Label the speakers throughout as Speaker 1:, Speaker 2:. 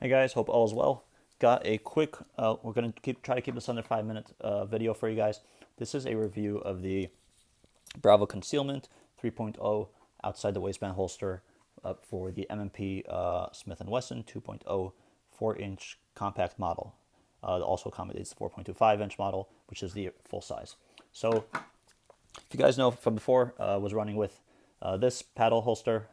Speaker 1: Hey guys, hope all is well. Got a quick, we're going to try to keep this under 5 minute video for you guys. This is a review of the Bravo Concealment 3.0 outside the waistband holster for the M&P Smith & Wesson 2.0 4-inch compact model. It also accommodates the 4.25-inch model, which is the full size. So if you guys know from before, was running with this paddle holster.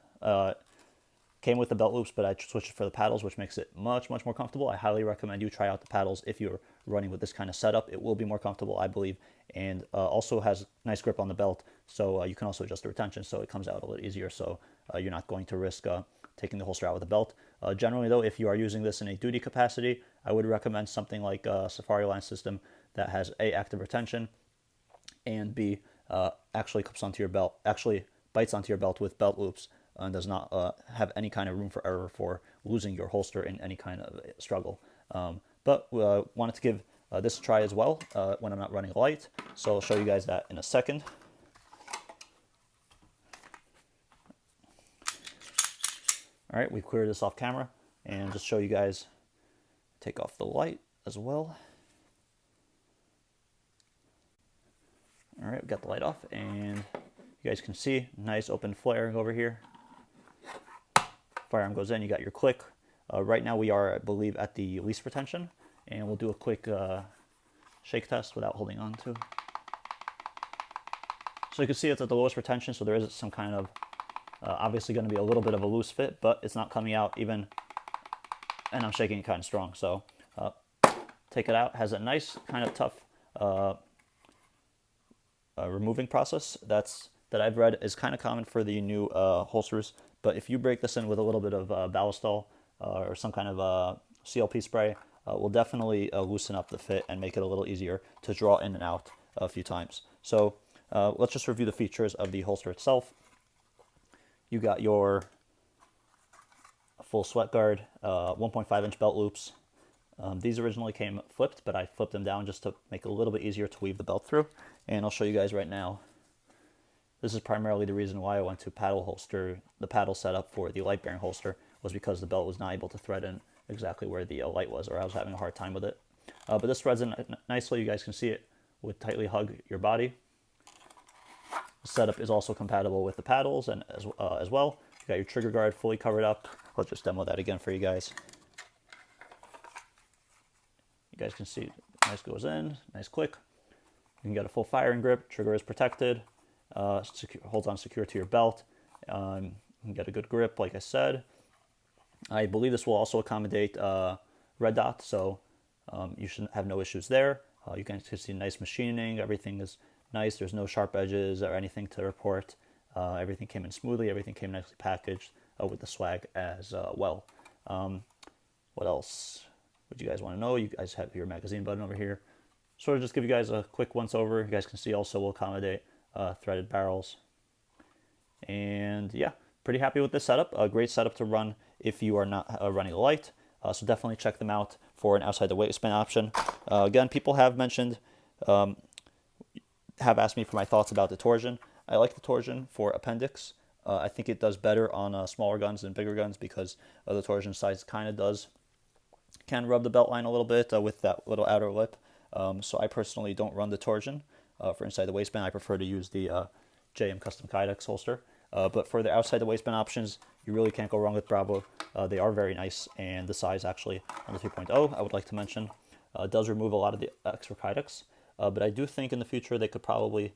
Speaker 1: Came with the belt loops, but I switched it for the paddles, which makes it much more comfortable. I highly recommend you try out the paddles if you're running with this kind of setup. It will be more comfortable, I believe, and also has nice grip on the belt, so you can also adjust the retention so it comes out a little easier, so you're not going to risk taking the holster out with the belt. Generally, though, if you are using this in a duty capacity, I would recommend something like a Safari Line system that has A, active retention, and B, actually clips onto your belt, actually bites onto your belt with belt loops, and does not have any kind of room for error for losing your holster in any kind of struggle. But wanted to give this a try as well when I'm not running light, so I'll show you guys that in a second. All right, we've cleared this off camera, and just show you guys, take off the light as well. All right, we got the light off, and you guys can see nice open flare over here. Firearm goes in, you got your click. Right now we are, I believe, at the least retention, and we'll do a quick shake test without holding on to. So you can see it's at the lowest retention, so there is some kind of, obviously going to be a little bit of a loose fit, but it's not coming out even, and I'm shaking it kind of strong. So take it out, has a nice kind of tough removing process that I've read is kind of common for the new holsters. But if you break this in with a little bit of Ballistol or some kind of CLP spray, will definitely loosen up the fit and make it a little easier to draw in and out a few times. So let's just review the features of the holster itself. You got your full sweat guard, 1.5-inch belt loops. These originally came flipped, but I flipped them down just to make it a little bit easier to weave the belt through. And I'll show you guys right now. This is primarily the reason why I went to paddle holster. The paddle setup for the light bearing holster was because the belt was not able to thread in exactly where the light was, or I was having a hard time with it. But this threads in nicely. You guys can see it would tightly hug your body. The setup is also compatible with the paddles and as well. You got your trigger guard fully covered up. I'll just demo that again for you guys. You guys can see, nice goes in, nice click. You can get a full firing grip. Trigger is protected. Holds on secure to your belt. You can get a good grip, like I said. I believe this will also accommodate red dot, so you should have no issues there. You can see nice machining. Everything is nice. There's no sharp edges or anything to report. Everything came in smoothly. Everything came nicely packaged with the swag as well. What else would you guys want to know? You guys have your magazine button over here. Sort of just give you guys a quick once over. You guys can see also will accommodate threaded barrels. And yeah, pretty happy with this setup. A great setup to run if you are not running light. So definitely check them out for an outside the waistband option. Again, people have mentioned, have asked me for my thoughts about the torsion. I like the torsion for appendix. I think it does better on smaller guns than bigger guns because the torsion size kind of can rub the belt line a little bit with that little outer lip. So I personally don't run the torsion. For inside the waistband, I prefer to use the JM Custom Kydex holster. But for the outside the waistband options, you really can't go wrong with Bravo. They are very nice, and the size actually on the 3.0, I would like to mention, does remove a lot of the extra Kydex. But I do think in the future they could probably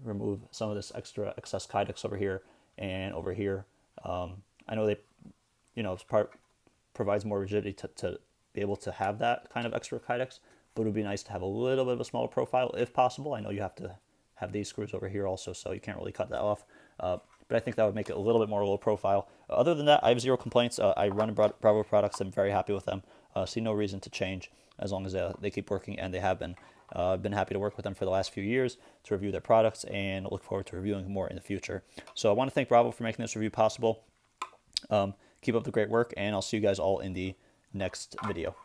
Speaker 1: remove some of this extra excess Kydex over here and over here. I know they, provides more rigidity to be able to have that kind of extra Kydex. But it would be nice to have a little bit of a smaller profile if possible. I know you have to have these screws over here also, so you can't really cut that off. But I think that would make it a little bit more low profile. Other than that, I have zero complaints. I run Bravo products. I'm very happy with them. See no reason to change as long as they keep working, and they have been. I've been happy to work with them for the last few years to review their products, and look forward to reviewing more in the future. So I want to thank Bravo for making this review possible. Keep up the great work, and I'll see you guys all in the next video.